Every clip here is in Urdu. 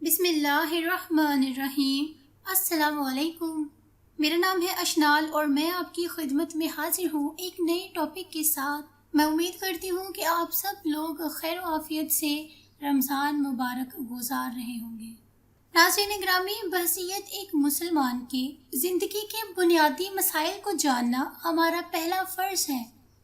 بسم اللہ الرحمن الرحیم۔ السلام علیکم۔ میرا نام ہے اشنال اور میں آپ کی خدمت میں حاضر ہوں ایک نئے ٹاپک کے ساتھ۔ میں امید کرتی ہوں کہ آپ سب لوگ خیر و عافیت سے رمضان مبارک گزار رہے ہوں گے۔ ناظرین گرامی، بحیثیت ایک مسلمان کی زندگی کے بنیادی مسائل کو جاننا ہمارا پہلا فرض ہے،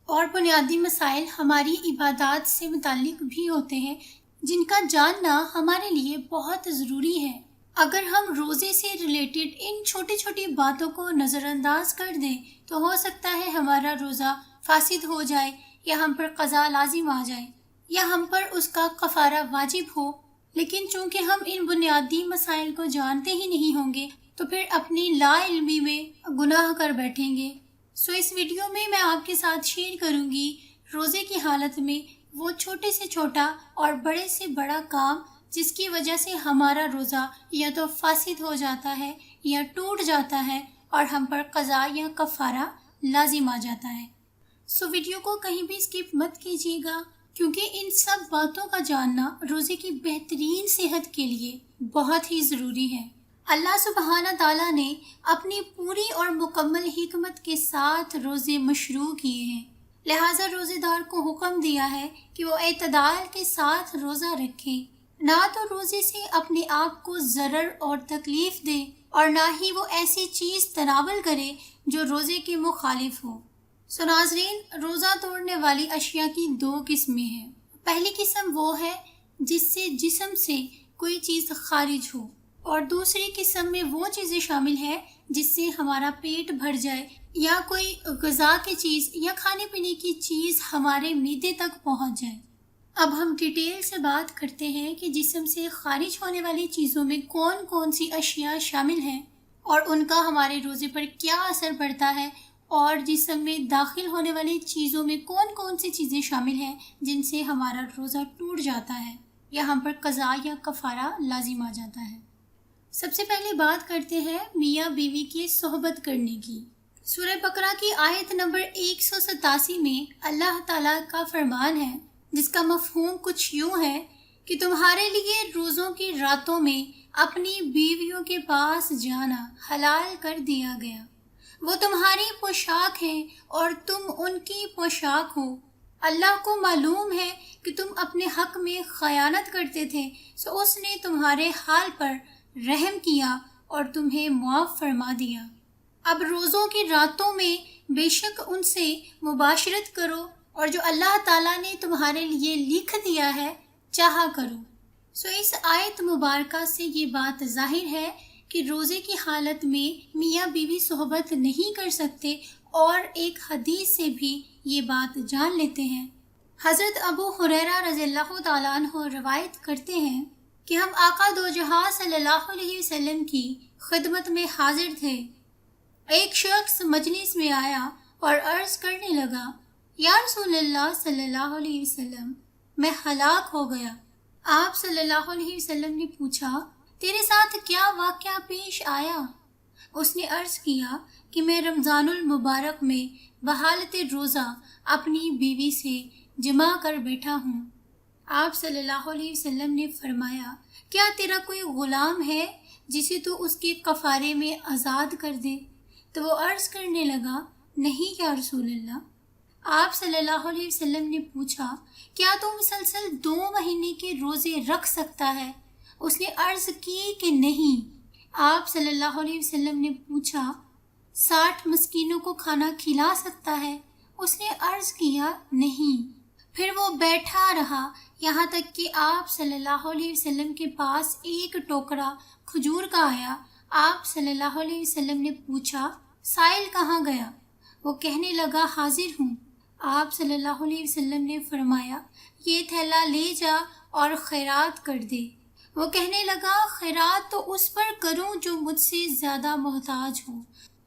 اور بنیادی مسائل ہماری عبادات سے متعلق بھی ہوتے ہیں جن کا جاننا ہمارے لیے بہت ضروری ہے۔ اگر ہم روزے سے ریلیٹڈ ان چھوٹی چھوٹی باتوں کو نظر انداز کر دیں تو ہو سکتا ہے ہمارا روزہ فاسد ہو جائے، یا ہم پر قضا لازم آ جائے، یا ہم پر اس کا کفارہ واجب ہو۔ لیکن چونکہ ہم ان بنیادی مسائل کو جانتے ہی نہیں ہوں گے تو پھر اپنی لا علمی میں گناہ کر بیٹھیں گے۔ اس ویڈیو میں آپ کے ساتھ شیئر کروں گی روزے کی حالت میں وہ چھوٹے سے چھوٹا اور بڑے سے بڑا کام جس کی وجہ سے ہمارا روزہ یا تو فاسد ہو جاتا ہے یا ٹوٹ جاتا ہے اور ہم پر قضا یا کفارہ لازم آ جاتا ہے۔ ویڈیو کو کہیں بھی اسکپ مت کیجیے گا، کیونکہ ان سب باتوں کا جاننا روزے کی بہترین صحت کے لیے بہت ہی ضروری ہے۔ اللہ سبحانہ تعالیٰ نے اپنی پوری اور مکمل حکمت کے ساتھ روزے مشروع کیے ہیں، لہٰذا روزے دار کو حکم دیا ہے کہ وہ اعتدال کے ساتھ روزہ رکھے، نہ تو روزے سے اپنے آپ کو ضرر اور تکلیف دے اور نہ ہی وہ ایسی چیز تناول کرے جو روزے کے مخالف ہو۔ ناظرین، روزہ توڑنے والی اشیاء کی دو قسمیں ہیں۔ پہلی قسم وہ ہے جس سے جسم سے کوئی چیز خارج ہو، اور دوسری قسم میں وہ چیزیں شامل ہیں جس سے ہمارا پیٹ بھر جائے یا کوئی غذا کی چیز یا کھانے پینے کی چیز ہمارے معدے تک پہنچ جائے۔ اب ہم ڈیٹیل سے بات کرتے ہیں کہ جسم سے خارج ہونے والی چیزوں میں کون کون سی اشیاء شامل ہیں اور ان کا ہمارے روزے پر کیا اثر پڑتا ہے، اور جسم میں داخل ہونے والی چیزوں میں کون کون سی چیزیں شامل ہیں جن سے ہمارا روزہ ٹوٹ جاتا ہے یا ہم پر قضا یا کفارہ لازم آ جاتا ہے۔ سب سے پہلے بات کرتے ہیں میاں بیوی کی صحبت کرنے کی۔ سورہ بقرہ کی آیت نمبر 187 میں اللہ تعالیٰ کا فرمان ہے، جس کا مفہوم کچھ یوں ہے کہ تمہارے لیے روزوں کی راتوں میں اپنی بیویوں کے پاس جانا حلال کر دیا گیا۔ وہ تمہاری پوشاک ہیں اور تم ان کی پوشاک ہو۔ اللہ کو معلوم ہے کہ تم اپنے حق میں خیانت کرتے تھے، سو اس نے تمہارے حال پر رحم کیا اور تمہیں معاف فرما دیا۔ اب روزوں کی راتوں میں بے شک ان سے مباشرت کرو، اور جو اللہ تعالیٰ نے تمہارے لیے لکھ دیا ہے چاہا کرو۔ اس آیت مبارکہ سے یہ بات ظاہر ہے کہ روزے کی حالت میں میاں بیوی صحبت نہیں کر سکتے، اور ایک حدیث سے بھی یہ بات جان لیتے ہیں۔ حضرت ابو ہریرہ رضی اللہ تعالیٰ عنہ روایت کرتے ہیں کہ ہم آقا دو جہاں صلی اللہ علیہ وسلم کی خدمت میں حاضر تھے۔ ایک شخص مجلس میں آیا اور عرض کرنے لگا، یا رسول اللہ صلی اللہ علیہ وسلم، میں ہلاک ہو گیا۔ آپ صلی اللہ علیہ وسلم نے پوچھا، تیرے ساتھ کیا واقعہ پیش آیا؟ اس نے عرض کیا کہ میں رمضان المبارک میں بحالت روزہ اپنی بیوی سے جمع کر بیٹھا ہوں۔ آپ صلی اللہ علیہ وسلم نے فرمایا، کیا تیرا کوئی غلام ہے جسے تو اس کے کفارے میں آزاد کر دے؟ تو وہ عرض کرنے لگا، نہیں یا رسول اللہ۔ آپ صلی اللہ علیہ وسلم نے پوچھا، کیا تو مسلسل 2 مہینے کے روزے رکھ سکتا ہے؟ اس نے عرض کی کہ نہیں۔ آپ صلی اللہ علیہ وسلم نے پوچھا، 60 مسکینوں کو کھانا کھلا سکتا ہے؟ اس نے عرض کیا، نہیں۔ پھر وہ بیٹھا رہا یہاں تک کہ آپ صلی اللہ علیہ وسلم کے پاس ایک ٹوکرا کھجور کا آیا۔ آپ صلی اللہ علیہ وسلم نے پوچھا، سائل کہاں گیا؟ وہ کہنے لگا، حاضر ہوں۔ آپ صلی اللہ علیہ وسلم نے فرمایا، یہ تھیلا لے جا اور خیرات کر دے۔ وہ کہنے لگا، خیرات تو اس پر کروں جو مجھ سے زیادہ محتاج ہو۔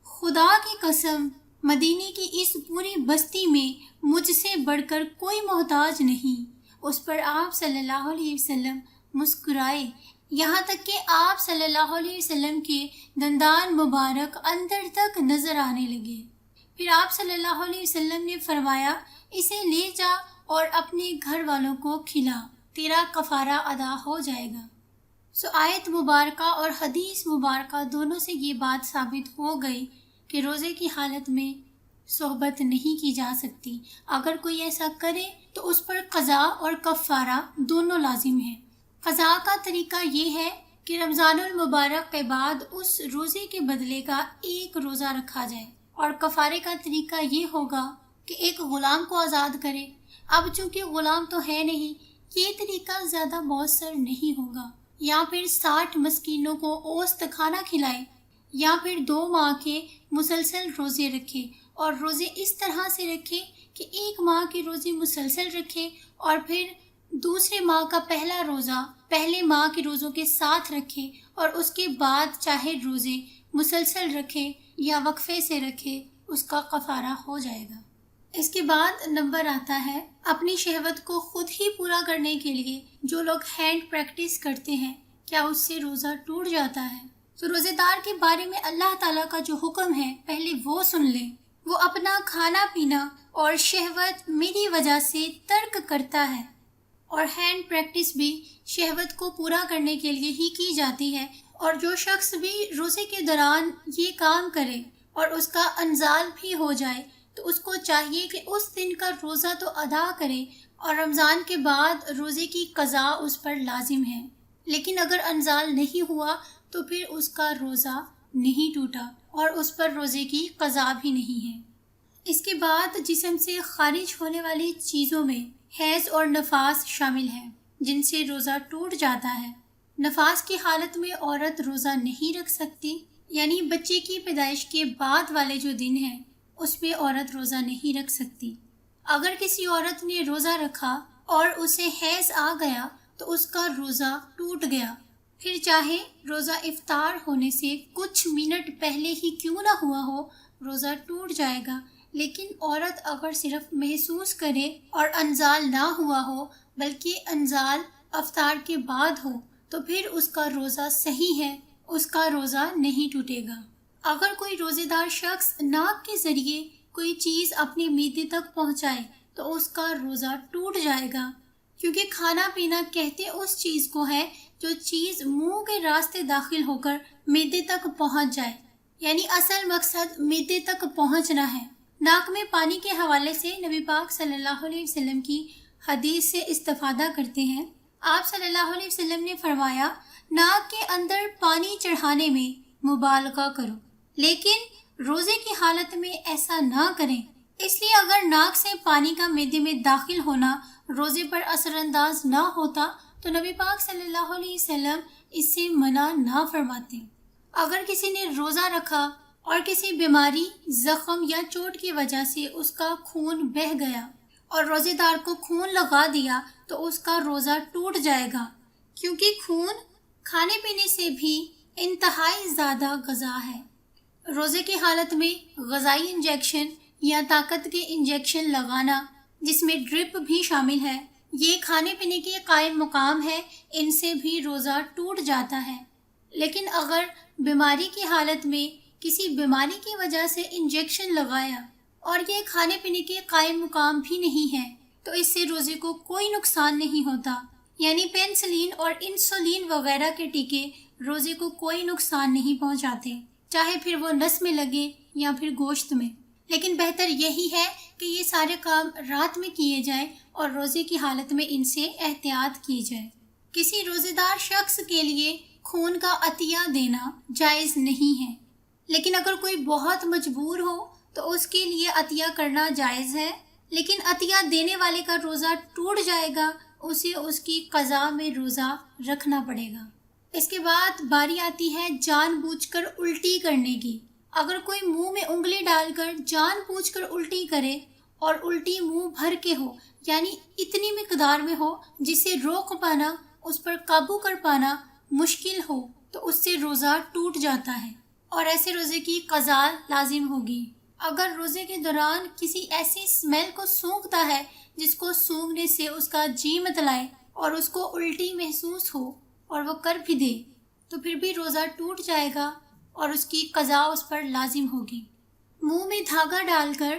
خدا کی قسم، مدینے کی اس پوری بستی میں مجھ سے بڑھ کر کوئی محتاج نہیں۔ اس پر آپ صلی اللہ علیہ وسلم مسکرائے، یہاں تک کہ آپ صلی اللہ علیہ وسلم کے دندان مبارک اندر تک نظر آنے لگے۔ پھر آپ صلی اللہ علیہ وسلم نے فرمایا، اسے لے جا اور اپنے گھر والوں کو کھلا، تیرا کفارہ ادا ہو جائے گا۔ آیت مبارکہ اور حدیث مبارکہ دونوں سے یہ بات ثابت ہو گئی کہ روزے کی حالت میں صحبت نہیں کی جا سکتی۔ اگر کوئی ایسا کرے تو اس پر قضا اور کفارہ دونوں لازم ہیں۔ قضا کا طریقہ یہ ہے کہ رمضان المبارک کے بعد اس روزے کے بدلے کا ایک روزہ رکھا جائے، اور کفارے کا طریقہ یہ ہوگا کہ ایک غلام کو آزاد کرے۔ اب چونکہ غلام تو ہے نہیں، یہ طریقہ زیادہ مؤثر نہیں ہوگا۔ یا پھر 60 مسکینوں کو اوسط کھانا کھلائے، یا پھر 2 ماہ کے مسلسل روزے رکھے، اور روزے اس طرح سے رکھے کہ 1 ماہ کے روزے مسلسل رکھے اور پھر دوسرے ماہ کا پہلا روزہ پہلے ماہ کے روزوں کے ساتھ رکھے، اور اس کے بعد چاہے روزے مسلسل رکھے یا وقفے سے رکھے، اس کا کفارہ ہو جائے گا۔ اس کے بعد نمبر آتا ہے اپنی شہوت کو خود ہی پورا کرنے کے لیے جو لوگ ہینڈ پریکٹس کرتے ہیں، کیا اس سے روزہ ٹوٹ جاتا ہے؟ تو روزے دار کے بارے میں اللہ تعالیٰ کا جو حکم ہے پہلے وہ سن لیں۔ وہ اپنا کھانا پینا اور شہوت میری وجہ سے ترک کرتا ہے، اور ہینڈ پریکٹس بھی شہوت کو پورا کرنے کے لیے ہی کی جاتی ہے، اور جو شخص بھی روزے کے دوران یہ کام کرے اور اس کا انزال بھی ہو جائے تو اس کو چاہیے کہ اس دن کا روزہ تو ادا کرے، اور رمضان کے بعد روزے کی قضا اس پر لازم ہے۔ لیکن اگر انزال نہیں ہوا تو پھر اس کا روزہ نہیں ٹوٹا اور اس پر روزے کی قضا بھی نہیں ہے۔ اس کے بعد جسم سے خارج ہونے والی چیزوں میں حیض اور نفاس شامل ہیں جن سے روزہ ٹوٹ جاتا ہے۔ نفاس کی حالت میں عورت روزہ نہیں رکھ سکتی، یعنی بچے کی پیدائش کے بعد والے جو دن ہیں اس میں عورت روزہ نہیں رکھ سکتی۔ اگر کسی عورت نے روزہ رکھا اور اسے حیض آ گیا تو اس کا روزہ ٹوٹ گیا، پھر چاہے روزہ افطار ہونے سے کچھ منٹ پہلے ہی کیوں نہ ہوا ہو، روزہ ٹوٹ جائے گا۔ لیکن عورت اگر صرف محسوس کرے اور انزال نہ ہوا ہو بلکہ انزال افطار کے بعد ہو تو پھر اس کا روزہ صحیح ہے، اس کا روزہ نہیں ٹوٹے گا۔ اگر کوئی روزے دار شخص ناک کے ذریعے کوئی چیز اپنے معدے تک پہنچائے تو اس کا روزہ ٹوٹ جائے گا، کیونکہ کھانا پینا کہتے اس چیز کو ہے جو چیز منہ کے راستے داخل ہو کر معدے تک پہنچ جائے، یعنی اصل مقصد معدے تک پہنچنا ہے۔ ناک میں پانی کے حوالے سے نبی پاک صلی اللہ علیہ وسلم کی حدیث سے استفادہ کرتے ہیں۔ آپ صلی اللہ علیہ وسلم نے فرمایا، ناک کے اندر پانی چڑھانے میں مبالغہ کرو، لیکن روزے کی حالت میں ایسا نہ کریں۔ اس لیے اگر ناک سے پانی کا معدے میں داخل ہونا روزے پر اثر انداز نہ ہوتا تو نبی پاک صلی اللہ علیہ وسلم اس سے منع نہ فرماتے۔ اگر کسی نے روزہ رکھا اور کسی بیماری، زخم یا چوٹ کی وجہ سے اس کا خون بہہ گیا اور روزے دار کو خون لگا دیا تو اس کا روزہ ٹوٹ جائے گا، کیونکہ خون کھانے پینے سے بھی انتہائی زیادہ غذا ہے۔ روزے کی حالت میں غذائی انجیکشن یا طاقت کے انجیکشن لگانا، جس میں ڈرپ بھی شامل ہے، یہ کھانے پینے کے قائم مقام ہے، ان سے بھی روزہ ٹوٹ جاتا ہے۔ لیکن اگر بیماری کی حالت میں کسی بیماری کی وجہ سے انجیکشن لگایا اور یہ کھانے پینے کے قائم مقام بھی نہیں ہے تو اس سے روزے کو کوئی نقصان نہیں ہوتا، یعنی پینسلین اور انسولین وغیرہ کے ٹیکے روزے کو کوئی نقصان نہیں پہنچاتے، چاہے پھر وہ نس میں لگے یا پھر گوشت میں۔ لیکن بہتر یہی ہے کہ یہ سارے کام رات میں کیے جائیں اور روزے کی حالت میں ان سے احتیاط کی جائے۔ کسی روزے دار شخص کے لیے خون کا عطیہ دینا جائز نہیں ہے، لیکن اگر کوئی بہت مجبور ہو تو اس کے لیے عطیہ کرنا جائز ہے، لیکن عطیہ دینے والے کا روزہ ٹوٹ جائے گا، اسے اس کی قضا میں روزہ رکھنا پڑے گا۔ اس کے بعد باری آتی ہے جان بوجھ کر الٹی کرنے کی۔ اگر کوئی منہ میں انگلی ڈال کر جان بوجھ کر الٹی کرے اور الٹی منہ بھر کے ہو، یعنی اتنی مقدار میں ہو جسے روک پانا، اس پر قابو کر پانا مشکل ہو، تو اس سے روزہ ٹوٹ جاتا ہے اور ایسے روزے کی قضا لازم ہوگی۔ اگر روزے کے دوران کسی ایسی اسمیل کو سونگھتا ہے جس کو سونگھنے سے اس کا جی متلائے اور اس کو الٹی محسوس ہو اور وہ کر بھی دے تو پھر بھی روزہ ٹوٹ جائے گا اور اس کی قضا اس پر لازم ہوگی۔ منہ میں دھاگا ڈال کر